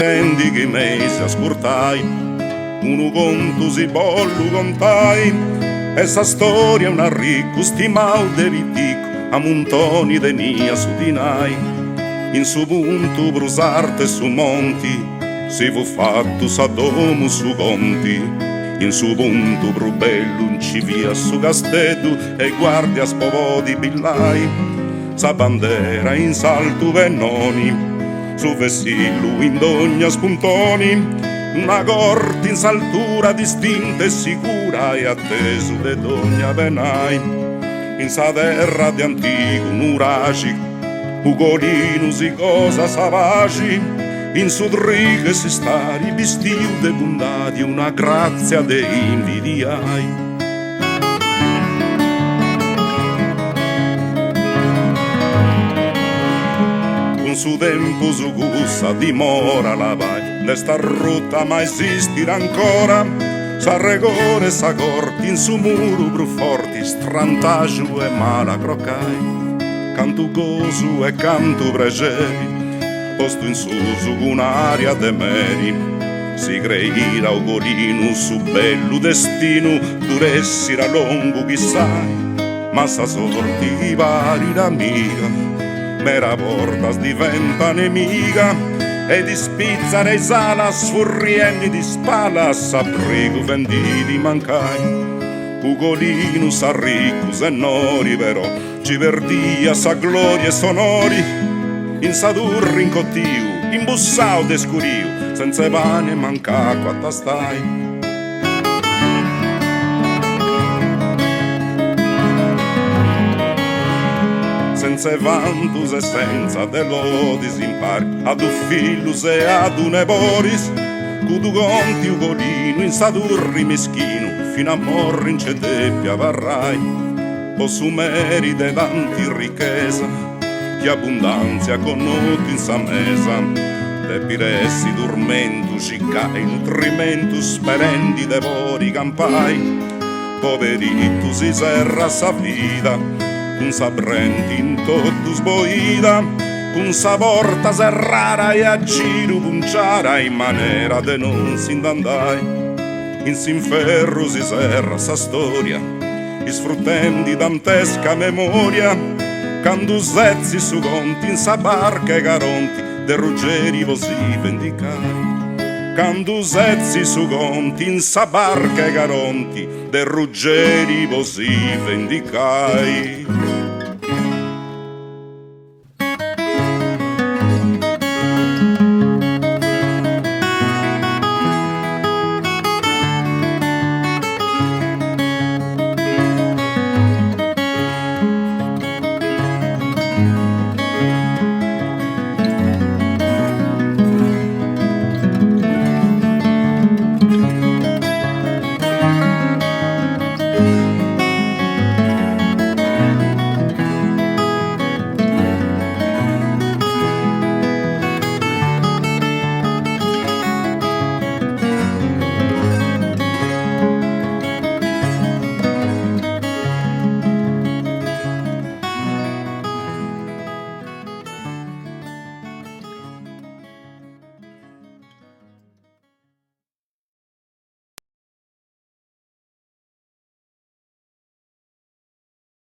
sperendi che mesi ascoltai, uno conto si bollo contai, e sa storia una ricco stimau de vitico, a montoni de nia su dinai, in su punto brusarte su monti, si fu fatto sa domo su conti, in su punto brubello un civia su castello e guardia spovò di billai, sa bandera in salto vennoni, su vessillo in dogna spuntoni, una corte in saltura distinta e sicura e atteso de dogna venai, in sa terra di antico nuraci, ugolino si cosa savaci, in sudrighe si stari vestiu de bondadi, una grazia de invidiai. Con su tempo su gussa dimora la vai, nesta rotta ma esistere ancora, sa regore e sa corti in su muro bru forti, strantagio e mala croccai, canto gozu e canto pregeri, posto in su un'aria de meri, si creira ugolino su bello destino, duressira longo chissà, ma sa sorti vari d'amica, mera portas diventa nemica e di spizza nei salas furrienti di spalla s'abrigo venditi mancai, ugolino sa ricco se nori però ci perdia sa gloria e sonori, in sadurri in cottiu in bussau de scuriu senza pane manca quatta stai. Senza vantus e senza de lodis impari, ad uffillus e ad uneboris, cudu conti ugolino in sadurri meschino, fino a morri in cedeppia varrai, o su merite tanti ricchezza, che abbondanza connoti in sa mesa, de piressi dormento, ciccai, nutrimento, sperendi devori campai, poverito si serra sa vita, con sa brenti in tutto sboida, con sa porta serrara e a giro punciara in maniera de non s'indandai, in s'inferro si serra sa storia, isfruttendi dantesca memoria, quando zezzi su conti in sa barca e caronti, de Ruggeri si vendicai, quando zezzi su conti in sa barca e caronti, de Ruggeri si vendicai.